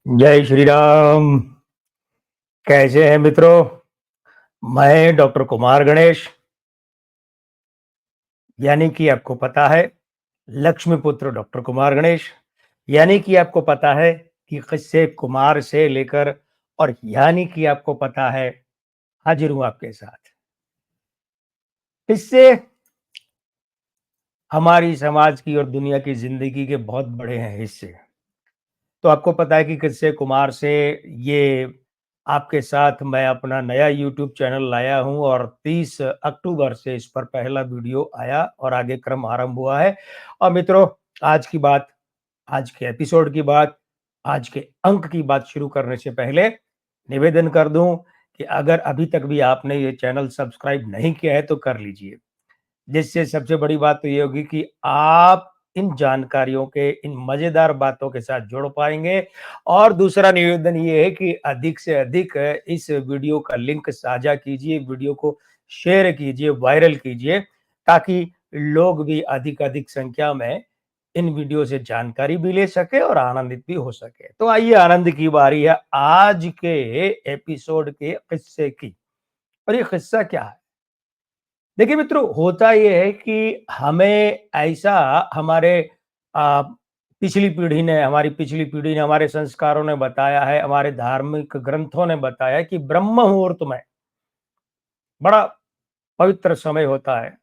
जय श्री राम। कैसे हैं मित्रों? मैं डॉक्टर कुमार गणेश, यानी कि आपको पता है लक्ष्मीपुत्र डॉक्टर कुमार गणेश, यानी कि आपको पता है कि किस्से कुमार से लेकर और यानी कि आपको पता है हाजिर हूँ आपके साथ। किस्से हमारी समाज की और दुनिया की ज़िंदगी के बहुत बड़े हैं हिस्से। तो आपको पता है कि किस्से कुमार से ये आपके साथ मैं अपना नया यूट्यूब चैनल लाया हूँ और 30 अक्टूबर से इस पर पहला वीडियो आया और आगे क्रम आरंभ हुआ है। और मित्रों, आज की बात, आज के एपिसोड की बात, आज के अंक की बात शुरू करने से पहले निवेदन कर दूं कि अगर अभी तक भी आपने ये चैनल सब्सक्राइब नहीं किया है तो कर लीजिए। जिससे सबसे बड़ी बात तो ये होगी कि आप इन जानकारियों के, इन मज़ेदार बातों के साथ जुड़ पाएँगे। और दूसरा निवेदन ये है कि अधिक से अधिक इस वीडियो का लिंक साझा कीजिए, वीडियो को शेयर कीजिए, वायरल कीजिए, ताकि लोग भी अधिक संख्या में इन वीडियो से जानकारी भी ले सके और आनंदित भी हो सके। तो आइए, आनंद की बारी है आज के एपिसोड के किस्से की। और ये किस्सा क्या है? देखिए मित्रों, होता ये है कि हमें ऐसा हमारे आ, हमारी पिछली पीढ़ी ने, हमारे संस्कारों ने बताया है, हमारे धार्मिक ग्रंथों ने बताया है कि ब्रह्म मुहूर्त में बड़ा पवित्र समय होता है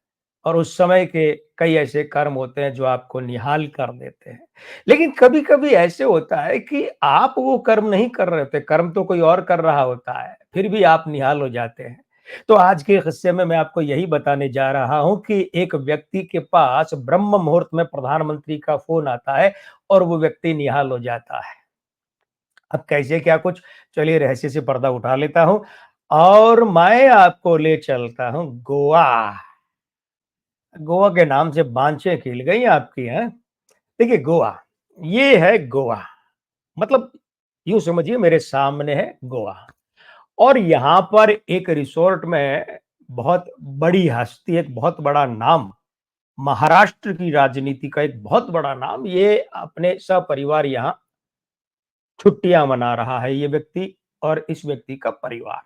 और उस समय के कई ऐसे कर्म होते हैं जो आपको निहाल कर देते हैं। लेकिन कभी कभी ऐसे होता है कि आप वो कर्म नहीं कर रहे होते, कर्म तो कोई और कर रहा होता है, फिर भी आप निहाल हो जाते हैं। तो आज के हिस्से में मैं आपको यही बताने जा रहा हूं कि एक व्यक्ति के पास ब्रह्म मुहूर्त में प्रधानमंत्री का फोन आता है और वो व्यक्ति निहाल हो जाता है। अब कैसे क्या कुछ, चलिए रहस्य से पर्दा उठा लेता हूं और मैं आपको ले चलता हूं गोवा। गोवा के नाम से बांछें खिल गई आपकी हैं। देखिए गोवा, ये है गोवा, मतलब यूं समझिए मेरे सामने है गोवा। और यहाँ पर एक रिसोर्ट में बहुत बड़ी हस्ती, एक बहुत बड़ा नाम, महाराष्ट्र की राजनीति का एक बहुत बड़ा नाम, ये अपने सपरिवार यहाँ छुट्टियां मना रहा है, ये व्यक्ति और इस व्यक्ति का परिवार।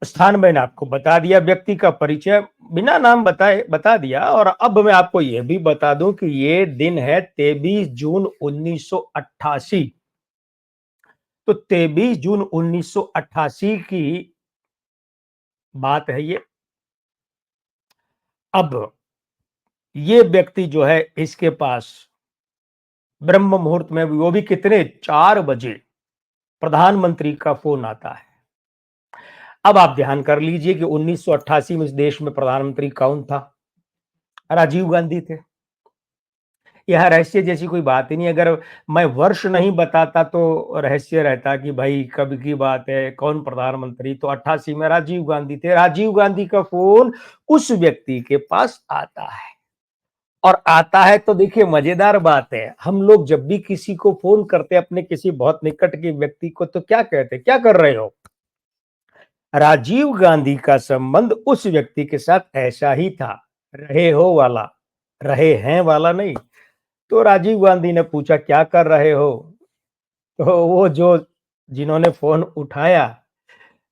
स्थान मैंने आपको बता दिया, व्यक्ति का परिचय बिना नाम बताए बता दिया। और अब मैं आपको यह भी बता दूं कि ये दिन है 23 जून 1988। तो 23 जून 1988 की बात है ये। अब ये व्यक्ति जो है, इसके पास ब्रह्म मुहूर्त में, वो भी कितने, 4 बजे प्रधानमंत्री का फोन आता है। अब आप ध्यान कर लीजिए कि 1988 में इस देश में प्रधानमंत्री कौन था? राजीव गांधी थे। यह रहस्य जैसी कोई बात ही नहीं। अगर मैं वर्ष नहीं बताता तो रहस्य रहता कि भाई कब की बात है, कौन प्रधानमंत्री, तो 88 में राजीव गांधी थे। राजीव गांधी का फोन उस व्यक्ति के पास आता है। और आता है तो देखिए मजेदार बात है, हम लोग जब भी किसी को फोन करते हैं, अपने किसी बहुत निकट के व्यक्ति को, तो क्या कहते हैं, क्या कर रहे हो? राजीव गांधी का संबंध उस व्यक्ति के साथ ऐसा ही था, रहे हो वाला, रहे हैं वाला नहीं। तो राजीव गांधी ने पूछा क्या कर रहे हो? तो वो जो, जिन्होंने फोन उठाया,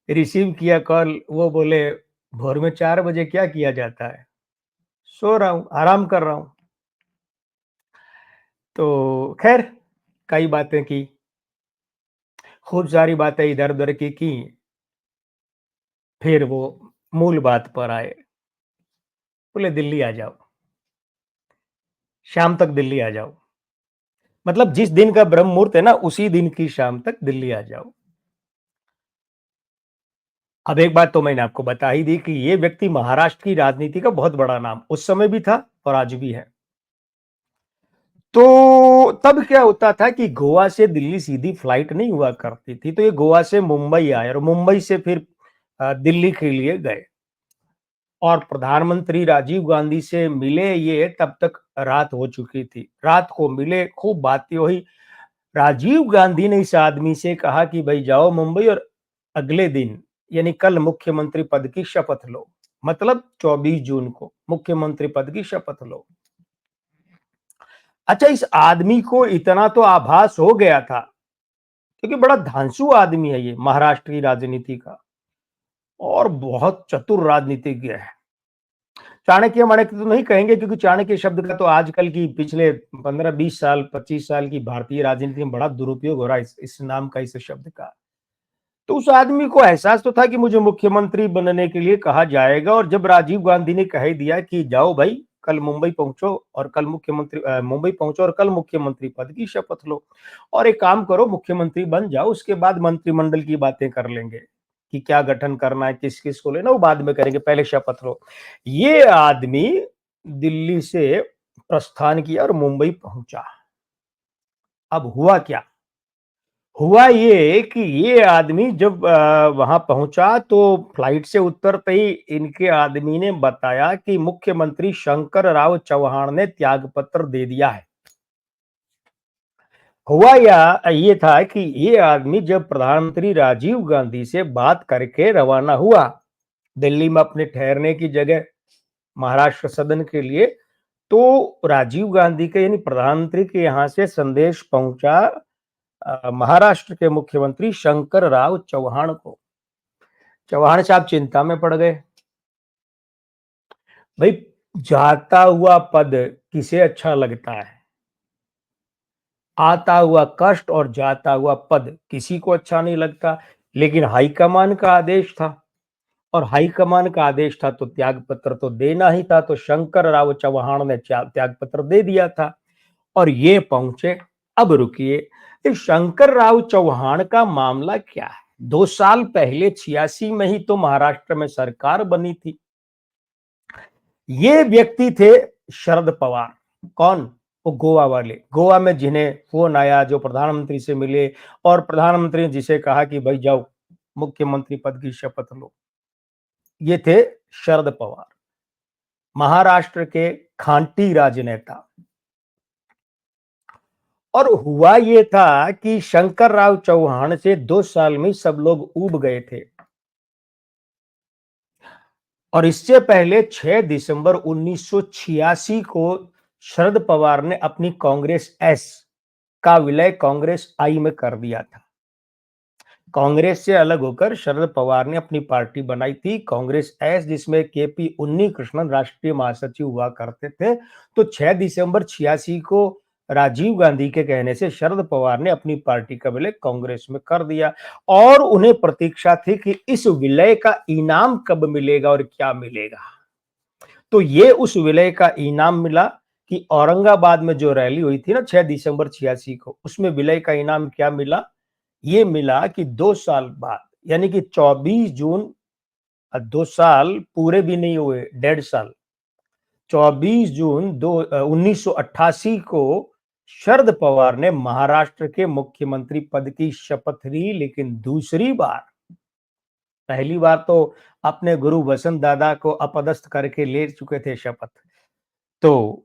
रिसीव किया कॉल, वो बोले भोर में 4 बजे क्या किया जाता है? सो रहा हूं, आराम कर रहा हूं। तो खैर, कई बातें की, खूब सारी बातें इधर उधर की। फिर वो मूल बात पर आए, बोले दिल्ली आ जाओ, शाम तक दिल्ली आ जाओ। मतलब जिस दिन का ब्रह्म मुहूर्त है ना, उसी दिन की शाम तक दिल्ली आ जाओ। अब एक बात तो मैंने आपको बता ही दी कि ये व्यक्ति महाराष्ट्र की राजनीति का बहुत बड़ा नाम उस समय भी था और आज भी है। तो तब क्या होता था कि गोवा से दिल्ली सीधी फ्लाइट नहीं हुआ करती थी, तो ये गोवा से मुंबई आए और मुंबई से फिर दिल्ली के लिए गए। और प्रधानमंत्री राजीव गांधी से मिले ये, तब तक रात हो चुकी थी। रात को मिले, खूब बातें हुई। राजीव गांधी ने इस आदमी से कहा कि भाई जाओ मुंबई और अगले दिन, यानी कल, मुख्यमंत्री पद की शपथ लो। मतलब 24 जून को मुख्यमंत्री पद की शपथ लो। अच्छा, इस आदमी को इतना तो आभास हो गया था, क्योंकि बड़ा धांसू आदमी है ये महाराष्ट्र की राजनीति का और बहुत चतुर राजनीतिज्ञ है। चाणक्य माणक्य तो नहीं कहेंगे, क्योंकि चाणक्य शब्द का तो आजकल की पिछले 15-20 साल 25 साल की भारतीय राजनीति में बड़ा दुरुपयोग हो रहा है इस नाम का, इस शब्द का। तो उस आदमी को एहसास तो था कि मुझे मुख्यमंत्री बनने के लिए कहा जाएगा, और जब राजीव गांधी ने कह दिया कि जाओ भाई, कल मुंबई पहुंचो और कल मुंबई पहुंचो और कल मुख्यमंत्री पद की शपथ लो, और एक काम करो मुख्यमंत्री बन जाओ, उसके बाद मंत्रिमंडल की बातें कर लेंगे कि क्या गठन करना है, किस किस को लेना, वो बाद में करेंगे, पहले शपथ लो। ये आदमी दिल्ली से प्रस्थान किया और मुंबई पहुंचा। अब हुआ क्या? हुआ ये कि ये आदमी जब वहां पहुंचा तो फ्लाइट से उतरते ही इनके आदमी ने बताया कि मुख्यमंत्री शंकर राव चौहान ने त्यागपत्र दे दिया है। हुआ या ये था कि ये आदमी जब प्रधानमंत्री राजीव गांधी से बात करके रवाना हुआ दिल्ली में अपने ठहरने की जगह महाराष्ट्र सदन के लिए, तो राजीव गांधी के यानी प्रधानमंत्री के यहाँ से संदेश पहुंचा महाराष्ट्र के मुख्यमंत्री शंकर राव चौहान को। चौहान साहब चिंता में पड़ गए। भाई, जाता हुआ पद किसे अच्छा लगता है? आता हुआ कष्ट और जाता हुआ पद किसी को अच्छा नहीं लगता, लेकिन हाईकमान का आदेश था, और हाईकमान का आदेश था तो त्याग पत्र तो देना ही था। तो शंकर राव चौहान ने त्याग पत्र दे दिया था और ये पहुंचे। अब रुकिए, इस शंकर राव चौहान का मामला क्या है? 2 साल पहले 86 में ही तो महाराष्ट्र में सरकार बनी थी। ये व्यक्ति थे शरद पवार। कौन? वो गोवा वाले, गोवा में जिन्हें फोन आया, जो प्रधानमंत्री से मिले और प्रधानमंत्री ने जिसे कहा कि भाई जाओ मुख्यमंत्री पद की शपथ लो। ये थे शरद पवार, महाराष्ट्र के खांटी राजनेता। और हुआ ये था कि शंकर राव चौहान से 2 साल में सब लोग ऊब गए थे। और इससे पहले 6 दिसंबर 1986 को शरद पवार ने अपनी कांग्रेस एस का विलय कांग्रेस आई में कर दिया था। कांग्रेस से अलग होकर शरद पवार ने अपनी पार्टी बनाई थी कांग्रेस एस, जिसमें केपी उन्नी कृष्णन राष्ट्रीय महासचिव हुआ करते थे। तो 6 दिसंबर 86 को राजीव गांधी के कहने से शरद पवार ने अपनी पार्टी का विलय कांग्रेस में कर दिया, और उन्हें प्रतीक्षा थी कि इस विलय का इनाम कब मिलेगा और क्या मिलेगा। तो ये उस विलय का इनाम मिला कि औरंगाबाद में जो रैली हुई थी ना 6 दिसंबर 86 को, उसमें विलय का इनाम क्या मिला? ये मिला कि 2 साल बाद, यानी कि 24 जून, 2 साल पूरे भी नहीं हुए, 1.5 साल, 24 जून 1988 को शरद पवार ने महाराष्ट्र के मुख्यमंत्री पद की शपथ ली। लेकिन दूसरी बार, पहली बार तो अपने गुरु वसंत दादा को अपदस्थ करके ले चुके थे शपथ। तो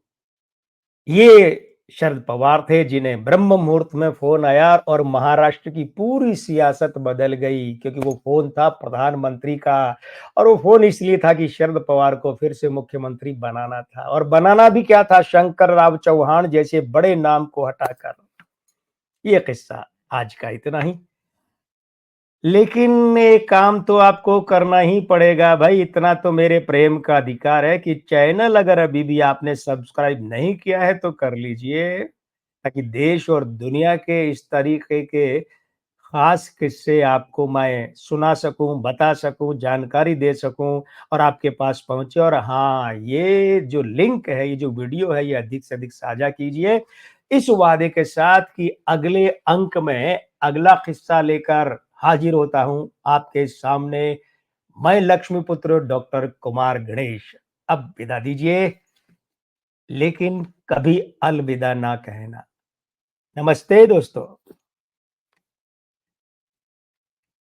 ये शरद पवार थे जिन्हें ब्रह्म मुहूर्त में फोन आया और महाराष्ट्र की पूरी सियासत बदल गई, क्योंकि वो फोन था प्रधानमंत्री का। और वो फोन इसलिए था कि शरद पवार को फिर से मुख्यमंत्री बनाना था, और बनाना भी क्या था, शंकर राव चौहान जैसे बड़े नाम को हटाकर। ये किस्सा आज का इतना ही। लेकिन एक काम तो आपको करना ही पड़ेगा भाई, इतना तो मेरे प्रेम का अधिकार है कि चैनल अगर अभी भी आपने सब्सक्राइब नहीं किया है तो कर लीजिए, ताकि देश और दुनिया के इस तरीके के खास किस्से आपको मैं सुना सकूं, बता सकूं, जानकारी दे सकूं और आपके पास पहुंचे। और हाँ, ये जो लिंक है, ये जो वीडियो है, ये अधिक से अधिक साझा कीजिए, इस वादे के साथ कि अगले अंक में अगला किस्सा लेकर हाजिर होता हूं आपके सामने। मैं लक्ष्मीपुत्र डॉक्टर कुमार गणेश अब विदा दीजिए, लेकिन कभी अलविदा ना कहना। नमस्ते दोस्तों।